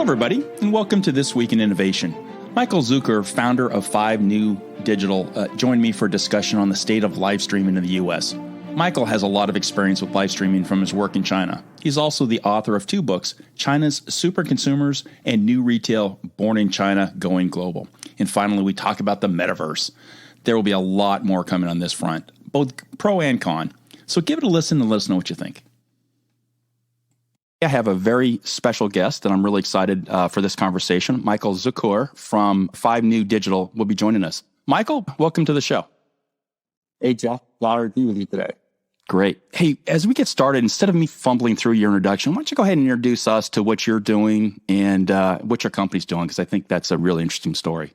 everybody, and welcome to This Week in Innovation. Michael Zakkour, founder of 5 New Digital, joined me for a discussion on the state of live streaming in the U.S. Michael has a lot of experience with live streaming from his work in China. He's also the author of 2 books, China's Super Consumers and New Retail, Born in China, Going Global. And finally, we talk about the Metaverse. There will be a lot more coming on this front, both pro and con. So give it a listen and let us know what you think. I have a very special guest, and I'm really excited for this conversation. Michael Zakkour from 5 New Digital will be joining us. Michael, welcome to the show. Hey, Jeff. Honored to be with you today. Great. Hey, as we get started, instead of me fumbling through your introduction, why don't you go ahead and introduce us to what you're doing and what your company's doing, because I think that's a really interesting story.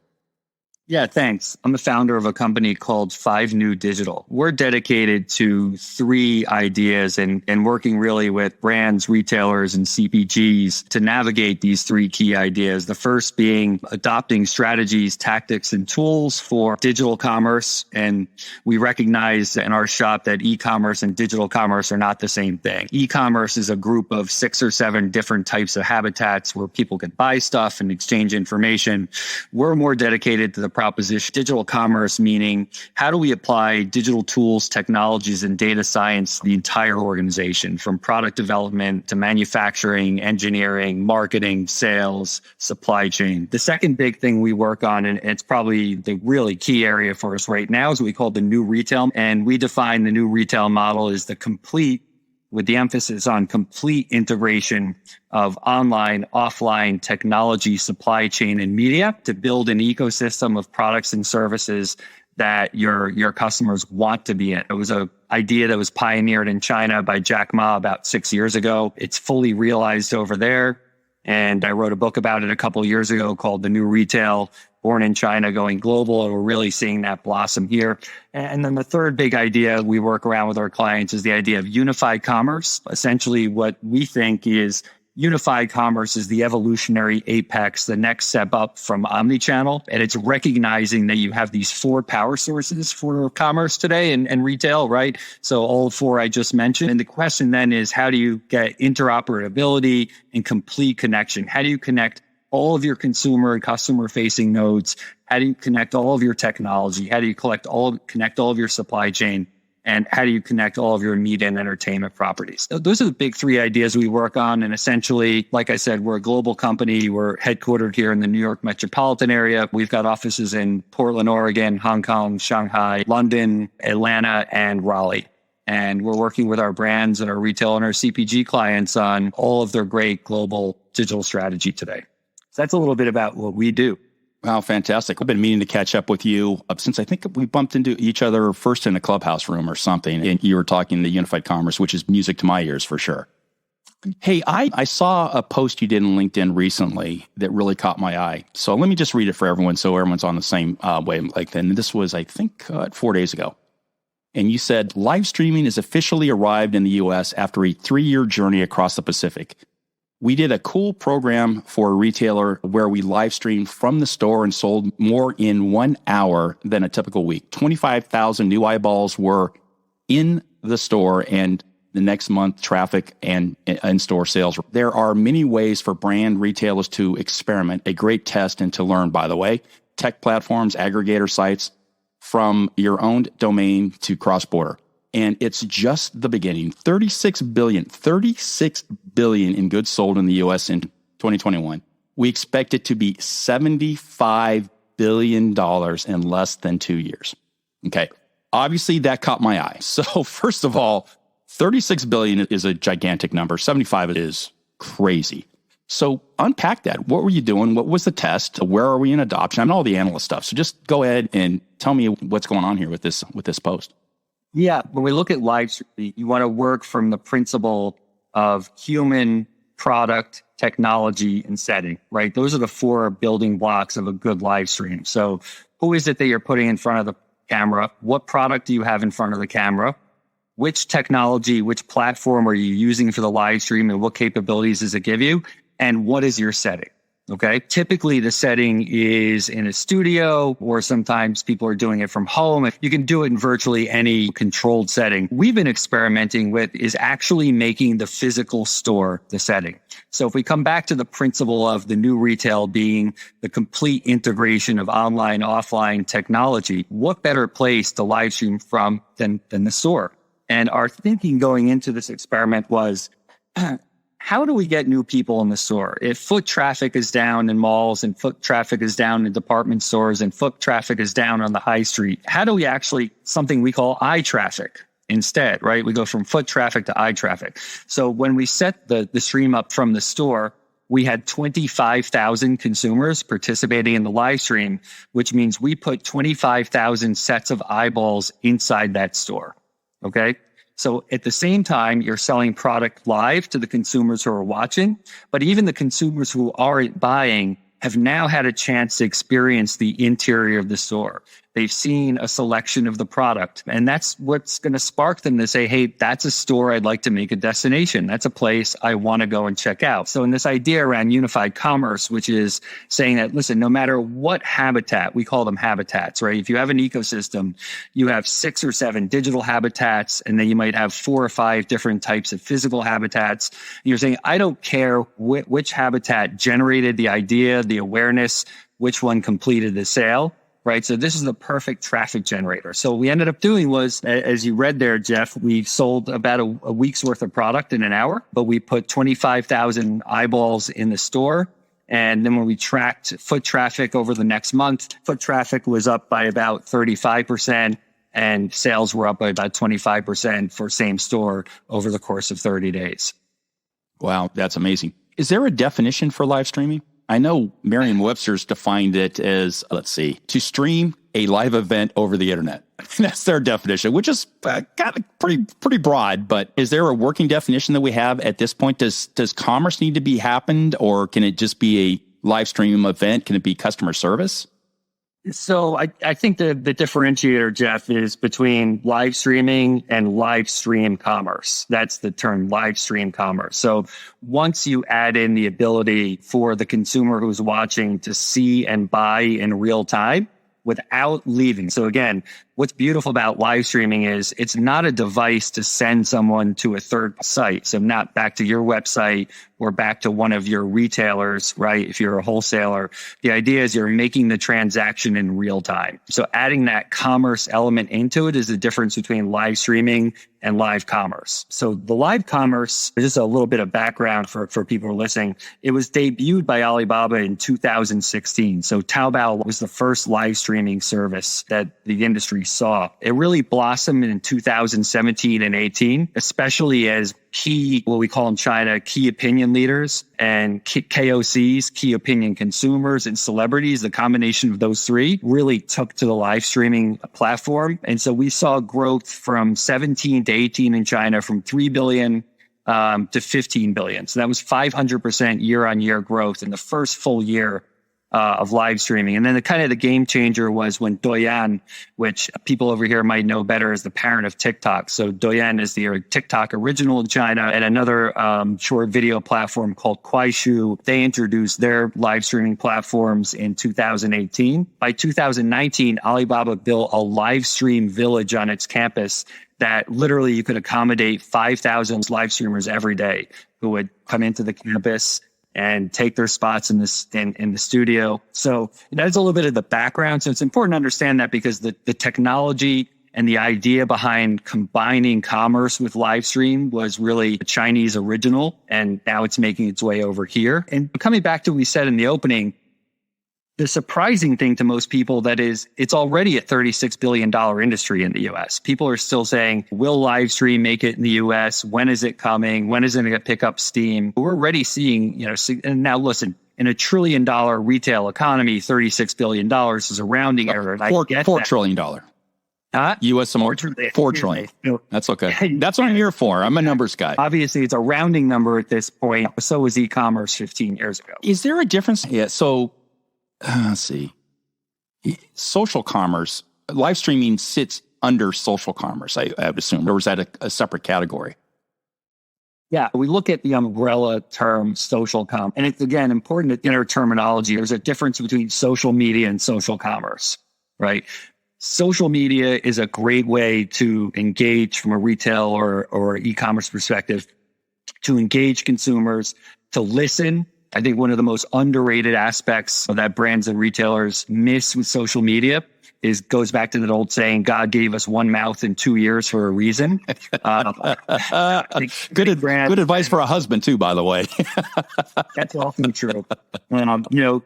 Yeah, thanks. I'm the founder of a company called 5 New Digital. We're dedicated to 3 ideas and working really with brands, retailers, and CPGs to navigate these 3 key ideas. The first being adopting strategies, tactics, and tools for digital commerce. And we recognize in our shop that e-commerce and digital commerce are not the same thing. E-commerce is a group of 6 or 7 different types of habitats where people can buy stuff and exchange information. We're more dedicated to the proposition digital commerce, meaning how do we apply digital tools, technologies, and data science to the entire organization, from product development to manufacturing, engineering, marketing, sales, supply chain. The second big thing we work on, and it's probably the really key area for us right now, is what we call the new retail. And we define the new retail model as the complete, with the emphasis on complete integration of online, offline technology, supply chain, and media to build an ecosystem of products and services that your customers want to be in. It was an idea that was pioneered in China by Jack Ma about 6 years ago. It's fully realized over there. And I wrote a book about it a couple of years ago called The New Retail, Born in China, Going Global. And we're really seeing that blossom here. And then the third big idea we work around with our clients is the idea of unified commerce. Essentially, what we think is unified commerce is the evolutionary apex, the next step up from omnichannel. And it's recognizing that you have these 4 power sources for commerce today and retail, right? So all 4 I just mentioned. And the question then is, how do you get interoperability and complete connection? How do you connect all of your consumer and customer facing nodes? How do you connect all of your technology? How do you connect all of your supply chain? And how do you connect all of your media and entertainment properties? Those are the big 3 ideas we work on. And essentially, like I said, we're a global company. We're headquartered here in the New York metropolitan area. We've got offices in Portland, Oregon, Hong Kong, Shanghai, London, Atlanta, and Raleigh. And we're working with our brands and our retail and our CPG clients on all of their great global digital strategy today. So that's a little bit about what we do. Wow, fantastic. I've been meaning to catch up with you since I think we bumped into each other first in a clubhouse room or something. And you were talking the unified commerce, which is music to my ears for sure. Hey, I saw a post you did on LinkedIn recently that really caught my eye. So let me just read it for everyone so everyone's on the same wavelength. And this was, I think, 4 days ago. And you said, live streaming has officially arrived in the U.S. after a 3-year journey across the Pacific. We did a cool program for a retailer where we live streamed from the store and sold more in 1 hour than a typical week. 25,000 new eyeballs were in the store, and the next month traffic and in-store sales. There are many ways for brand retailers to experiment, a great test and to learn, by the way. Tech platforms, aggregator sites, from your own domain to cross-border. And it's just the beginning. 36 billion in goods sold in the U.S. in 2021. We expect it to be $75 billion in less than 2 years. Okay. Obviously, that caught my eye. So first of all, 36 billion is a gigantic number. 75 is crazy. So unpack that. What were you doing? What was the test? Where are we in adoption? I mean, all the analyst stuff. So just go ahead and tell me what's going on here with this post. Yeah, when we look at live streaming, you want to work from the principle of human, product, technology, and setting, right? Those are the 4 building blocks of a good live stream. So who is it that you're putting in front of the camera? What product do you have in front of the camera? Which technology, which platform are you using for the live stream, and what capabilities does it give you? And what is your setting? Okay. Typically the setting is in a studio, or sometimes people are doing it from home. You can do it in virtually any controlled setting. We've been experimenting with is actually making the physical store the setting. So if we come back to the principle of the new retail being the complete integration of online, offline technology, what better place to live stream from than the store? And our thinking going into this experiment was, how do we get new people in the store? If foot traffic is down in malls and foot traffic is down in department stores and foot traffic is down on the high street, how do we actually, something we call eye traffic instead, right? We go from foot traffic to eye traffic. So when we set the stream up from the store, we had 25,000 consumers participating in the live stream, which means we put 25,000 sets of eyeballs inside that store. Okay. So at the same time, you're selling product live to the consumers who are watching, but even the consumers who aren't buying have now had a chance to experience the interior of the store. They've seen a selection of the product, and that's what's going to spark them to say, hey, that's a store I'd like to make a destination. That's a place I want to go and check out. So in this idea around unified commerce, which is saying that, listen, no matter what habitat, we call them habitats, right? If you have an ecosystem, you have 6 or 7 digital habitats, and then you might have 4 or 5 different types of physical habitats. You're saying, I don't care which habitat generated the idea, the awareness, which one completed the sale. Right. So this is the perfect traffic generator. So what we ended up doing was, as you read there, Jeff, we sold about a week's worth of product in an hour, but we put 25,000 eyeballs in the store. And then when we tracked foot traffic over the next month, foot traffic was up by about 35% and sales were up by about 25% for same store over the course of 30 days. Wow, that's amazing. Is there a definition for live streaming? I know Merriam-Webster's defined it as, to stream a live event over the internet. That's their definition, which is kind of pretty broad. But is there a working definition that we have at this point? Does commerce need to be happened, or can it just be a live stream event? Can it be customer service? So I think the differentiator, Jeff, is between live streaming and live stream commerce. That's the term, live stream commerce. So once you add in the ability for the consumer who's watching to see and buy in real time without leaving. So again, what's beautiful about live streaming is it's not a device to send someone to a third site. So not back to your website or back to one of your retailers, right? If you're a wholesaler, the idea is you're making the transaction in real time. So adding that commerce element into it is the difference between live streaming and live commerce. So the live commerce, just a little bit of background for people who are listening. It was debuted by Alibaba in 2016. So Taobao was the first live streaming service that the industry saw. It really blossomed in 2017 and 18, especially as key, what we call in China, key opinion leaders and KOCs, key opinion consumers and celebrities. The combination of those three really took to the live streaming platform. And so we saw growth from 17 to 18 in China, from 3 billion to 15 billion. So that was 500% year on year growth in the first full year of live streaming. And then the game changer was when Douyin, which people over here might know better as the parent of TikTok. So Douyin is the TikTok original in China, and another short video platform called Kuaishou. They introduced their live streaming platforms in 2018. By 2019, Alibaba built a live stream village on its campus that literally you could accommodate 5,000 live streamers every day who would come into the campus and take their spots in the studio. So that's a little bit of the background. So it's important to understand that, because the technology and the idea behind combining commerce with live stream was really a Chinese original, and now it's making its way over here. And coming back to what we said in the opening, the surprising thing to most people that is, it's already a $36 billion industry in the US. People are still saying, will live stream make it in the US? When is it coming? When is it going to pick up steam? We're already seeing, and now listen, in a $1 trillion retail economy, $36 billion is a rounding error. $4 trillion. US $4 trillion. That's okay. That's what I'm here for. I'm a numbers guy. Obviously, it's a rounding number at this point. So was e-commerce 15 years ago. Is there a difference? Yeah. So let's see. Social commerce, live streaming sits under social commerce, I would assume. Or was that a separate category? Yeah, we look at the umbrella term social commerce, and it's, again, important in our terminology. There's a difference between social media and social commerce, right? Social media is a great way to engage from a retail or e-commerce perspective, to engage consumers, to listen. I think one of the most underrated aspects that brands and retailers miss with social media goes back to that old saying, God gave us one mouth and 2 ears for a reason. Good advice for a husband too, by the way. That's often true. You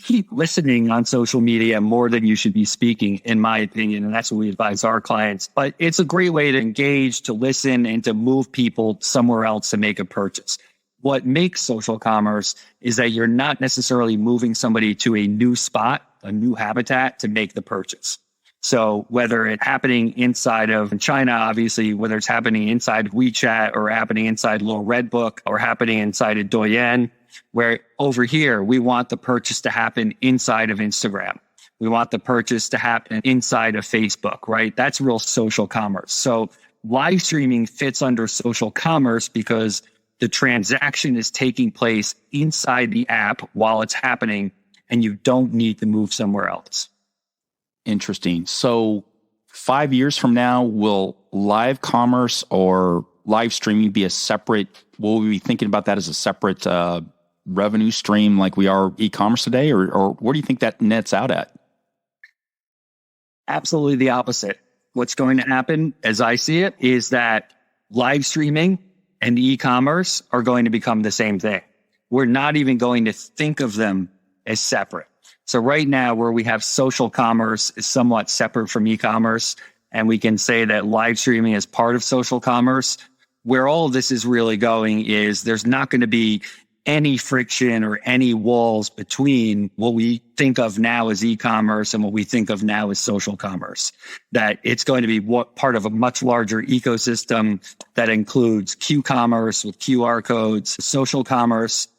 keep listening on social media more than you should be speaking, in my opinion. And that's what we advise our clients. But it's a great way to engage, to listen, and to move people somewhere else to make a purchase. What makes social commerce is that you're not necessarily moving somebody to a new spot, a new habitat to make the purchase. So whether it's happening inside of China, obviously, whether it's happening inside of WeChat or happening inside Little Red Book or happening inside of Douyin, where over here, we want the purchase to happen inside of Instagram. We want the purchase to happen inside of Facebook, right? That's real social commerce. So live streaming fits under social commerce because the transaction is taking place inside the app while it's happening, and you don't need to move somewhere else. Interesting. So 5 years from now, will live commerce or live streaming be a separate, will we be thinking about that as a separate revenue stream like we are e-commerce today? Or where do you think that nets out at? Absolutely the opposite. What's going to happen, as I see it, is that live streaming and e-commerce are going to become the same thing. We're not even going to think of them as separate. So right now, where we have social commerce is somewhat separate from e-commerce, and we can say that live streaming is part of social commerce, where all of this is really going is there's not going to be any friction or any walls between what we think of now as e-commerce and what we think of now as social commerce. That it's going to be part of a much larger ecosystem that includes Q-commerce with QR codes, social commerce.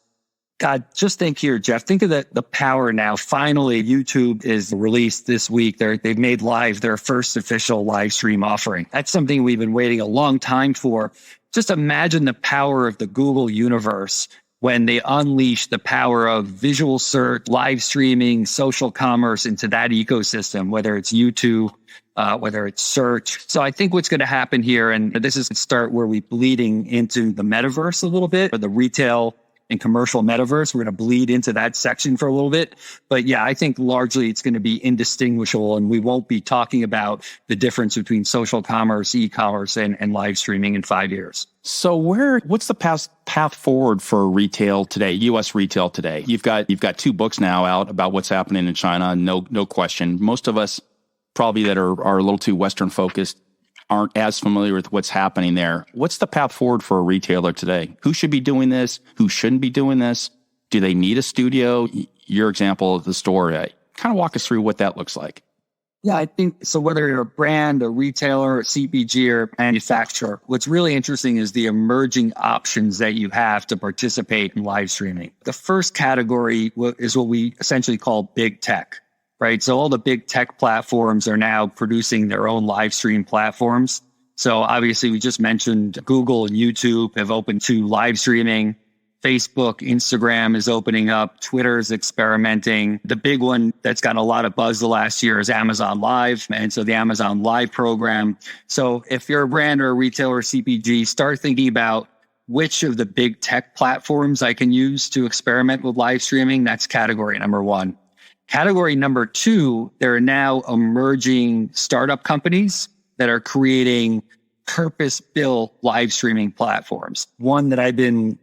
God, just think here, Jeff, think of the power now. Finally, YouTube is released this week. They've made live their first official live stream offering. That's something we've been waiting a long time for. Just imagine the power of the Google universe when they unleash the power of visual search, live streaming, social commerce into that ecosystem, whether it's YouTube, whether it's search. So I think what's going to happen here, and this is start where we're bleeding into the metaverse a little bit, or the retail and commercial metaverse. We're going to bleed into that section for a little bit. But yeah, I think largely it's going to be indistinguishable, and we won't be talking about the difference between social commerce, e-commerce, and live streaming in 5 years. So what's the path forward for retail today, U.S. retail today? You've got 2 books now out about what's happening in China. No question. Most of us probably that are a little too Western focused aren't as familiar with what's happening there. What's the path forward for a retailer today? Who should be doing this? Who shouldn't be doing this? Do they need a studio? Your example of the store, kind of walk us through what that looks like. Yeah, I think so. Whether you're a brand, a retailer, a CPG, or manufacturer, what's really interesting is the emerging options that you have to participate in live streaming. The first category is what we essentially call big tech, right? So all the big tech platforms are now producing their own live stream platforms. So obviously, we just mentioned Google and YouTube have opened to live streaming. Facebook, Instagram is opening up. Twitter is experimenting. The big one that's got a lot of buzz the last year is Amazon Live. And so the Amazon Live program. So if you're a brand or a retailer or CPG, start thinking about which of the big tech platforms I can use to experiment with live streaming. That's category number 1. Category number 2, there are now emerging startup companies that are creating purpose-built live streaming platforms. One that I've been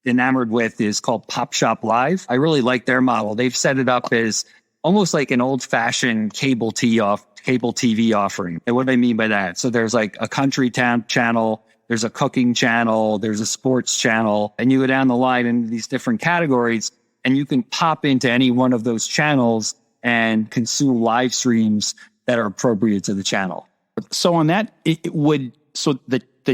enamored with is called Pop Shop Live. I really like their model. They've set it up as almost like an old-fashioned cable TV offering. And what do I mean by that? So there's like a country town channel, there's a cooking channel, there's a sports channel, and you go down the line in these different categories, and you can pop into any one of those channels and consume live streams that are appropriate to the channel. So on that, the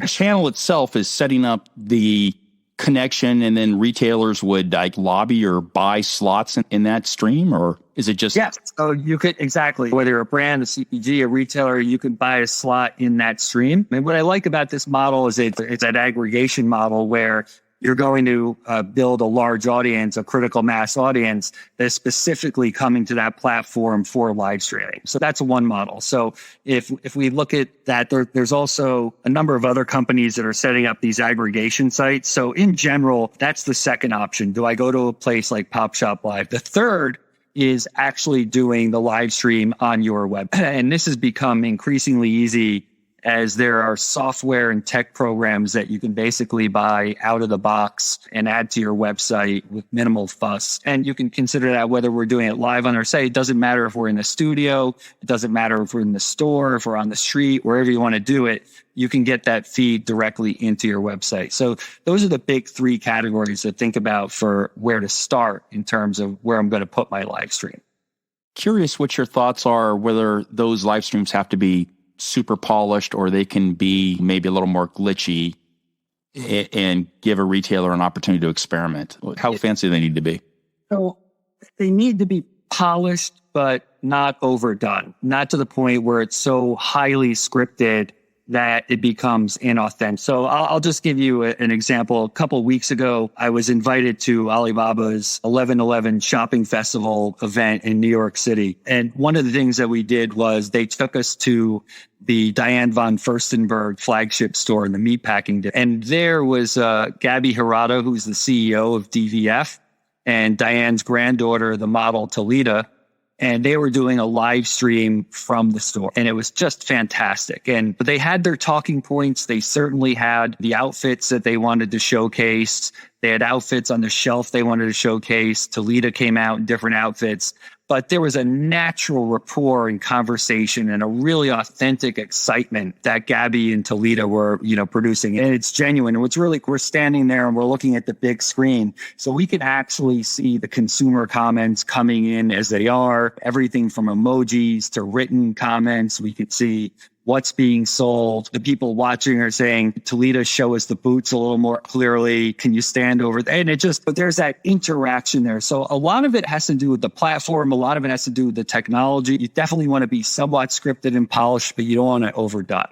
channel itself is setting up the connection and then retailers would like lobby or buy slots in that stream, or is it just? Yes. So you could, exactly, whether you're a brand, a CPG, a retailer, you can buy a slot in that stream. And what I like about this model is it's an aggregation model where you're going to build a large audience, a critical mass audience that's specifically coming to that platform for live streaming. So that's one model. So if we look at that, there's also a number of other companies that are setting up these aggregation sites. So in general, that's the second option. Do I go to a place like Pop Shop Live? The third is actually doing the live stream on your web. And this has become increasingly easy as there are software and tech programs that you can basically buy out of the box and add to your website with minimal fuss. And you can consider that whether we're doing it live on our site. It doesn't matter if we're in the studio. It doesn't matter if we're in the store, if we're on the street, wherever you want to do it. You can get that feed directly into your website. So those are the big three categories to think about for where to start in terms of where I'm going to put my live stream. Curious what your thoughts are, whether those live streams have to be super polished or they can be maybe a little more glitchy and give a retailer an opportunity to experiment. How fancy do they need to be? So they need to be polished, but not overdone, not to the point where it's so highly scripted that it becomes inauthentic. So I'll just give you an example. A couple of weeks ago, I was invited to Alibaba's 11/11 shopping festival event in New York City. And one of the things that we did was they took us to the Diane von Furstenberg flagship store in the meatpacking. And there was Gabby Hirata, who's the CEO of DVF, and Diane's granddaughter, the model Talita. And they were doing a live stream from the store. And it was just fantastic. And they had their talking points. They certainly had the outfits that they wanted to showcase. They had outfits on the shelf they wanted to showcase. Talita came out in different outfits. But there was a natural rapport and conversation and a really authentic excitement that Gabby and Talita were, producing. And it's genuine. And what's really, we're standing there and we're looking at the big screen. So we can actually see the consumer comments coming in as they are, everything from emojis to written comments. We could see what's being sold. The people watching are saying, Talita, show us the boots a little more clearly. Can you stand over there? And but there's that interaction there. So a lot of it has to do with the platform. A lot of it has to do with the technology. You definitely want to be somewhat scripted and polished, but you don't want to overdone.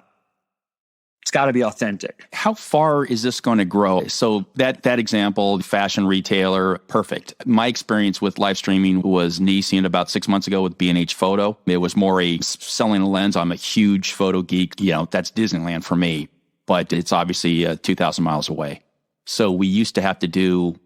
It's got to be authentic. How far is this going to grow? So that example, fashion retailer, perfect. My experience with live streaming was Nissan about 6 months ago with B&H Photo. It was more selling a lens. I'm a huge photo geek. That's Disneyland for me, but it's obviously 2,000 miles away. So we used to have to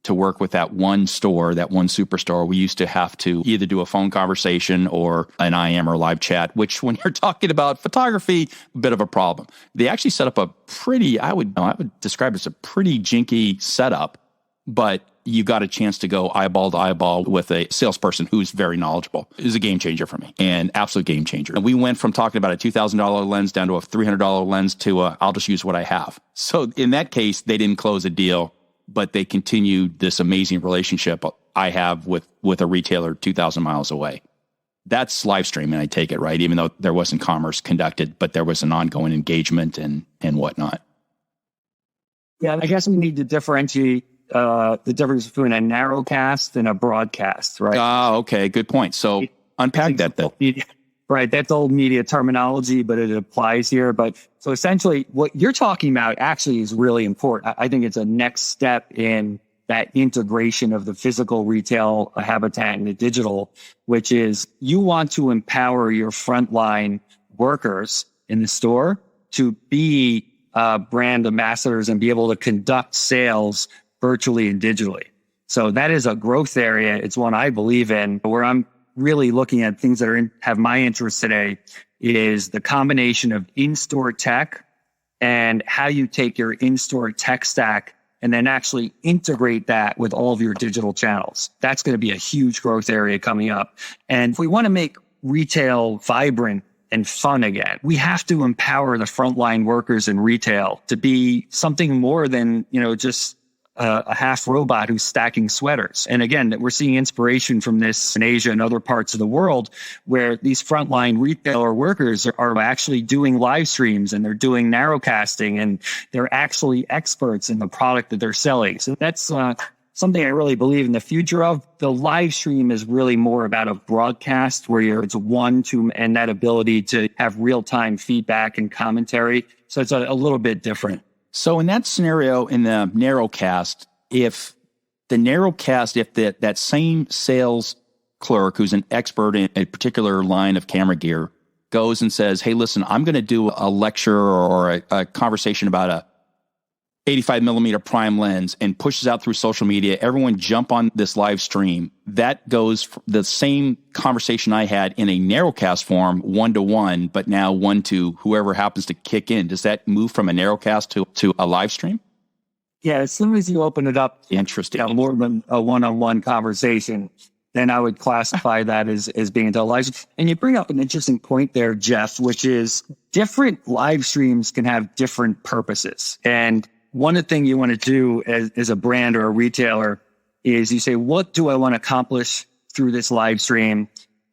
work with that one store, that one superstore, we used to have to either do a phone conversation or an IM or live chat, which when you're talking about photography, a bit of a problem. They actually set up a pretty, I would describe it as a pretty jinky setup, but you got a chance to go eyeball to eyeball with a salesperson who's very knowledgeable. It was a game changer for me, an absolute game changer. And we went from talking about a $2,000 lens down to a $300 lens to I'll just use what I have. So in that case, they didn't close a deal, but they continued this amazing relationship I have with a retailer 2,000 miles away. That's live streaming, I take it, right? Even though there wasn't commerce conducted, but there was an ongoing engagement and whatnot. Yeah, I guess we need to differentiate the difference between a narrowcast and a broadcast, right? Okay, good point. So unpack that then. Right, that's old media terminology, but it applies here. But so essentially what you're talking about actually is really important. I think it's a next step in that integration of the physical retail habitat and the digital, which is you want to empower your frontline workers in the store to be brand ambassadors and be able to conduct sales virtually and digitally. So that is a growth area. It's one I believe in, where I'm really looking at things that have my interest today is the combination of in-store tech and how you take your in-store tech stack and then actually integrate that with all of your digital channels. That's going to be a huge growth area coming up. And if we want to make retail vibrant and fun again, we have to empower the frontline workers in retail to be something more than, just a half robot who's stacking sweaters. And again, we're seeing inspiration from this in Asia and other parts of the world where these frontline retailer workers are actually doing live streams and they're doing narrowcasting and they're actually experts in the product that they're selling. So that's something I really believe in the future of. The live stream is really more about a broadcast where it's and that ability to have real-time feedback and commentary. So it's a little bit different. So in that scenario, in the Narrowcast, if that same sales clerk who's an expert in a particular line of camera gear goes and says, hey, listen, I'm going to do a lecture or a conversation about a 85 millimeter prime lens and pushes out through social media, everyone jump on this live stream. That goes the same conversation I had in a Narrowcast form, 1-to-1, but now 1 to whoever happens to kick in. Does that move from a Narrowcast to a live stream? Yeah, as soon as you open it up, interesting, more than a one-on-one conversation, then I would classify that as being a live stream. And you bring up an interesting point there, Jeff, which is different live streams can have different purposes. And one of the things you want to do as a brand or a retailer is you say, what do I want to accomplish through this live stream?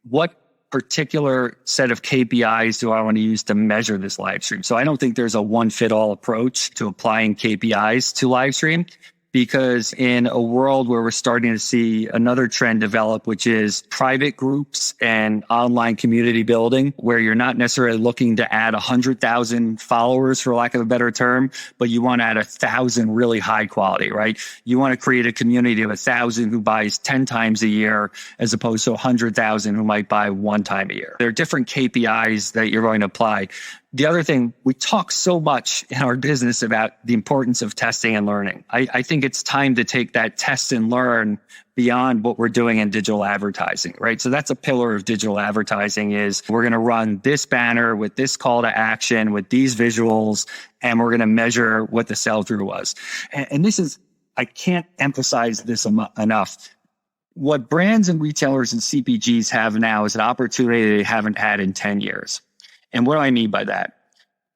What particular set of KPIs do I want to use to measure this live stream? So I don't think there's a one-fit-all approach to applying KPIs to live stream, because in a world where we're starting to see another trend develop, which is private groups and online community building, where you're not necessarily looking to add 100,000 followers, for lack of a better term, but you want to add 1,000 really high quality, right? You want to create a community of 1,000 who buys 10 times a year, as opposed to 100,000 who might buy 1 time a year. There are different KPIs that you're going to apply. The other thing, we talk so much in our business about the importance of testing and learning. I think it's time to take that test and learn beyond what we're doing in digital advertising, right? So that's a pillar of digital advertising is we're going to run this banner with this call to action, with these visuals, and we're going to measure what the sell-through was. And this is, I can't emphasize this enough. What brands and retailers and CPGs have now is an opportunity they haven't had in 10 years. And what do I mean by that?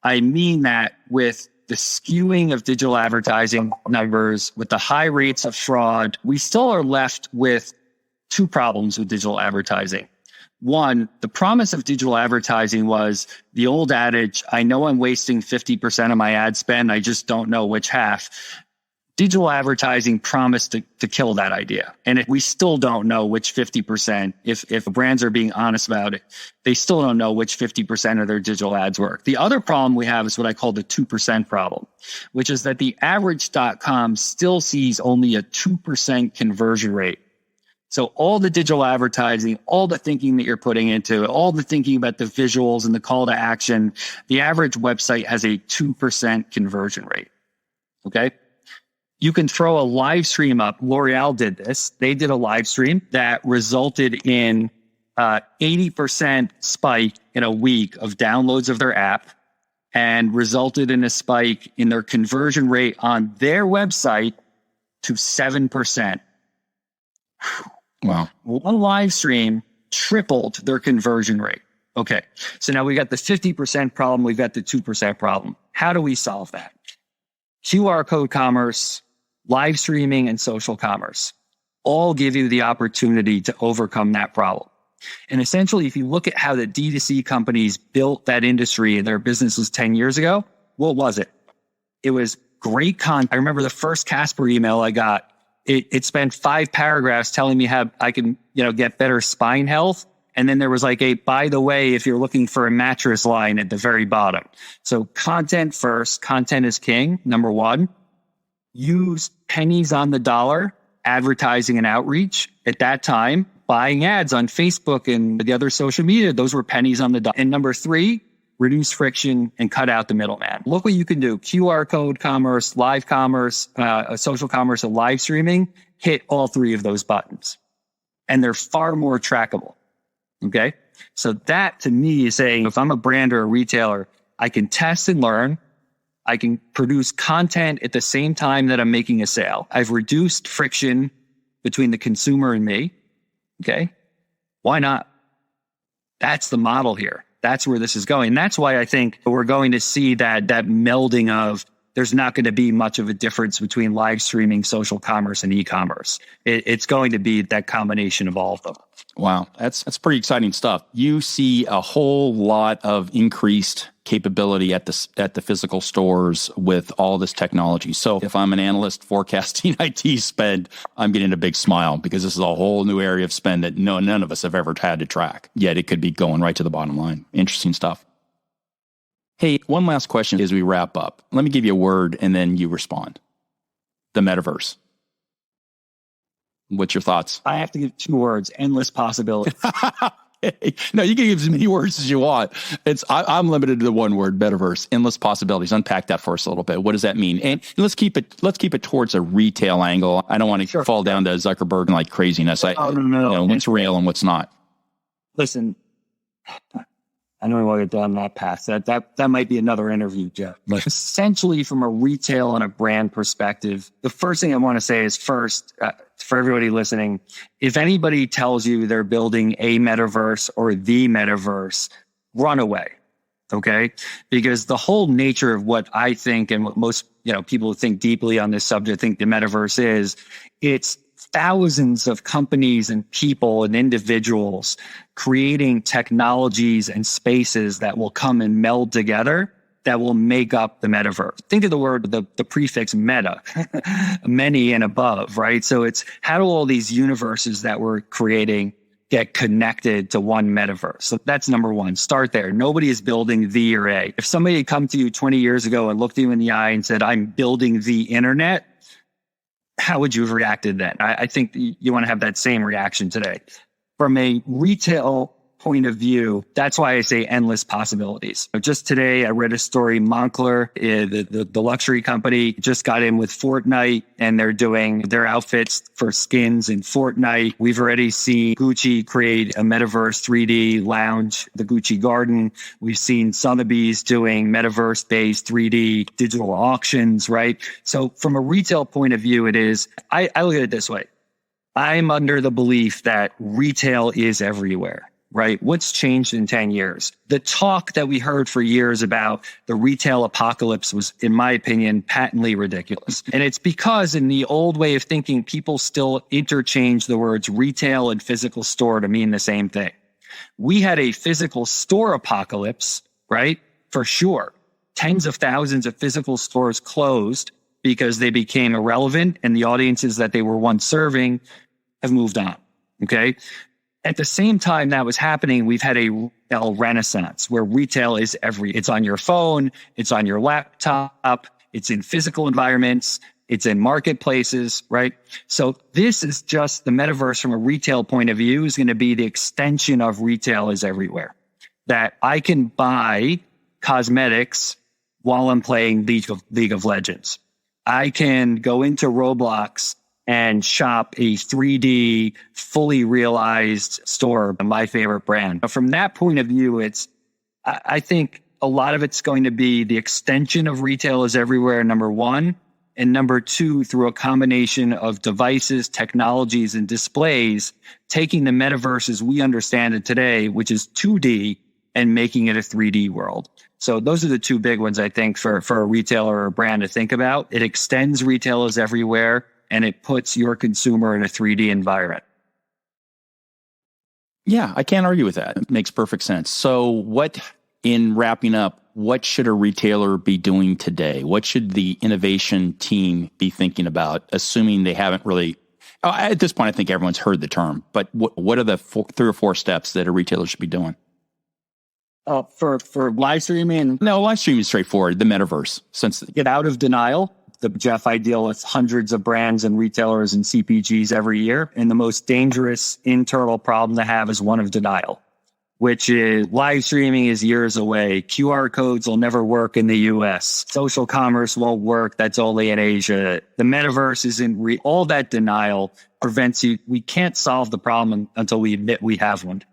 I mean that with the skewing of digital advertising numbers, with the high rates of fraud, we still are left with 2 problems with digital advertising. One, the promise of digital advertising was the old adage, I know I'm wasting 50% of my ad spend, I just don't know which half. Digital advertising promised to kill that idea. And we still don't know which 50%, if brands are being honest about it, they still don't know which 50% of their digital ads work. The other problem we have is what I call the 2% problem, which is that the average .com still sees only a 2% conversion rate. So all the digital advertising, all the thinking that you're putting into it, all the thinking about the visuals and the call to action, the average website has a 2% conversion rate. Okay? You can throw a live stream up. L'Oreal did this. They did a live stream that resulted in 80% spike in a week of downloads of their app and resulted in a spike in their conversion rate on their website to 7%. Wow. One live stream tripled their conversion rate. Okay. So now we got the 50% problem. We've got the 2% problem. How do we solve that? QR code commerce, live streaming, and social commerce all give you the opportunity to overcome that problem. And essentially, if you look at how the D2C companies built that industry and their businesses 10 years ago, what was it? It was great content. I remember the first Casper email I got, it spent 5 paragraphs telling me how I can, get better spine health. And then there was like by the way, if you're looking for a mattress line at the very bottom. So content first, content is king, number 1. Use pennies on the dollar, advertising and outreach. At that time, buying ads on Facebook and the other social media, those were pennies on the dollar. And number 3, reduce friction and cut out the middleman. Look what you can do. QR code commerce, live commerce, social commerce, and live streaming, hit all 3 of those buttons. And they're far more trackable. Okay. So that to me is saying, if I'm a brand or a retailer, I can test and learn. I can produce content at the same time that I'm making a sale. I've reduced friction between the consumer and me. Okay. Why not? That's the model here. That's where this is going. And that's why I think we're going to see that melding of there's not going to be much of a difference between live streaming, social commerce, and e-commerce. It's going to be that combination of all of them. Wow, that's pretty exciting stuff. You see a whole lot of increased capability at the physical stores with all this technology. So if I'm an analyst forecasting IT spend, I'm getting a big smile because this is a whole new area of spend that none of us have ever had to track. Yet it could be going right to the bottom line. Interesting stuff. Hey, one last question as we wrap up. Let me give you a word and then you respond. The metaverse. What's your thoughts? I have to give 2 words: endless possibilities. No, you can give as many words as you want. I'm limited to the one word: metaverse, endless possibilities. Unpack that for us a little bit. What does that mean? And let's keep it towards a retail angle. I don't want to fall down to Zuckerberg and like craziness. No. What's real and what's not. Listen, I know we want to get down that path. That might be another interview, Jeff. But essentially, from a retail and a brand perspective, the first thing I want to say is for everybody listening, if anybody tells you they're building a metaverse or the metaverse, run away. Okay? Because the whole nature of what I think and what most people who think deeply on this subject think the metaverse is, it's thousands of companies and people and individuals creating technologies and spaces that will come and meld together that will make up the metaverse. Think of the word, the prefix meta, many and above, right? So it's how do all these universes that we're creating get connected to one metaverse? So that's number one. Start there. Nobody is building the or a. If somebody had come to you 20 years ago and looked you in the eye and said, I'm building the internet, how would you have reacted then? I think you want to have that same reaction today. From a retail point of view, that's why I say endless possibilities. Just today, I read a story. Moncler, the luxury company, just got in with Fortnite, and they're doing their outfits for skins in Fortnite. We've already seen Gucci create a metaverse 3D lounge, the Gucci Garden. We've seen Sotheby's doing metaverse-based 3D digital auctions, right? So from a retail point of view, I look at it this way. I'm under the belief that retail is everywhere. Right? What's changed in 10 years? The talk that we heard for years about the retail apocalypse was, in my opinion, patently ridiculous. And it's because in the old way of thinking, people still interchange the words retail and physical store to mean the same thing. We had a physical store apocalypse, right? For sure. Tens of thousands of physical stores closed because they became irrelevant and the audiences that they were once serving have moved on. Okay. At the same time that was happening, we've had a retail renaissance where retail is it's on your phone, it's on your laptop, it's in physical environments, it's in marketplaces, right? So this is just the metaverse from a retail point of view is going to be the extension of retail is everywhere. That I can buy cosmetics while I'm playing League of Legends. I can go into Roblox and shop a 3D, fully realized store, my favorite brand. From that point of view, I think a lot of it's going to be the extension of retail is everywhere, number one. And number two, through a combination of devices, technologies, and displays, taking the metaverse as we understand it today, which is 2D, and making it a 3D world. So those are the two big ones, I think, for a retailer or a brand to think about. It extends retailers everywhere, and it puts your consumer in a 3D environment. Yeah, I can't argue with that. It makes perfect sense. So in wrapping up, what should a retailer be doing today? What should the innovation team be thinking about, assuming they haven't really, at this point, I think everyone's heard the term, but what are the 3 or 4 steps that a retailer should be doing? For live streaming? No, live streaming is straightforward, the metaverse. Get out of denial. Jeff, I deal with hundreds of brands and retailers and CPGs every year. And the most dangerous internal problem to have is one of denial, which is live streaming is years away. QR codes will never work in the US. Social commerce won't work. That's only in Asia. The metaverse isn't all that denial prevents you. We can't solve the problem until we admit we have one.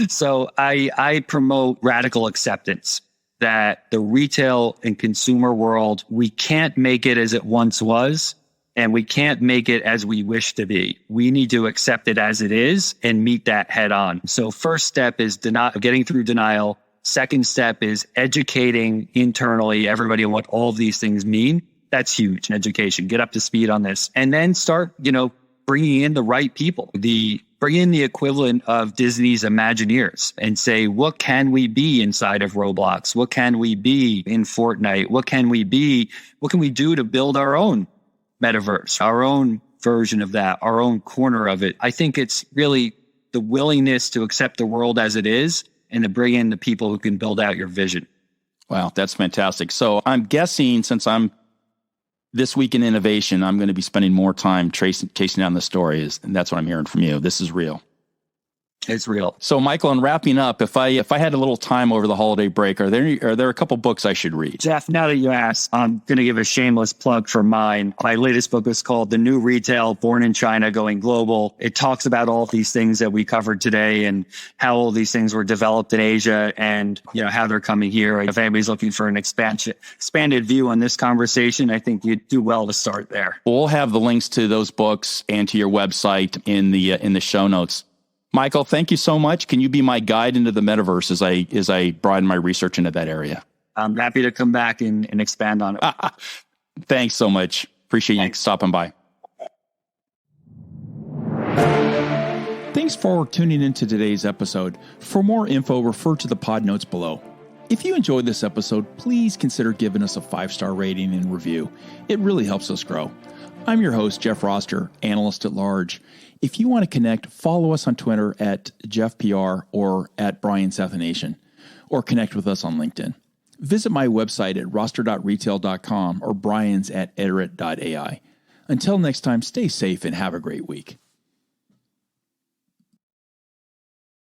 So I promote radical acceptance. That the retail and consumer world, we can't make it as it once was, and we can't make it as we wish to be. We need to accept it as it is and meet that head on. So first step is getting through denial. Second step is educating internally everybody on what all of these things mean. That's huge in education. Get up to speed on this. And then start, bringing in the right people, bring in the equivalent of Disney's Imagineers and say, what can we be inside of Roblox? What can we be in Fortnite? What can we do to build our own metaverse, our own version of that, our own corner of it? I think it's really the willingness to accept the world as it is and to bring in the people who can build out your vision. Wow, that's fantastic. So I'm guessing since I'm this week in innovation, I'm going to be spending more time chasing down the stories, and that's what I'm hearing from you. This is real. It's real. So, Michael, in wrapping up, if I had a little time over the holiday break, are there a couple books I should read? Jeff, now that you asked, I'm going to give a shameless plug for mine. My latest book is called The New Retail, Born in China, Going Global. It talks about all these things that we covered today and how all these things were developed in Asia and how they're coming here. If anybody's looking for an expanded view on this conversation, I think you'd do well to start there. We'll have the links to those books and to your website in the show notes. Michael, thank you so much. Can you be my guide into the metaverse as I broaden my research into that area? I'm happy to come back and expand on it. Thanks so much. Appreciate you stopping by. Thanks for tuning into today's episode. For more info, refer to the pod notes below. If you enjoyed this episode, please consider giving us a 5-star rating and review. It really helps us grow. I'm your host, Jeff Roster, analyst at large. If you want to connect, follow us on Twitter at JeffPR or at BrianSathianathan, or connect with us on LinkedIn. Visit my website at roster.retail.com or Brian's at iterate.ai. Until next time, stay safe and have a great week.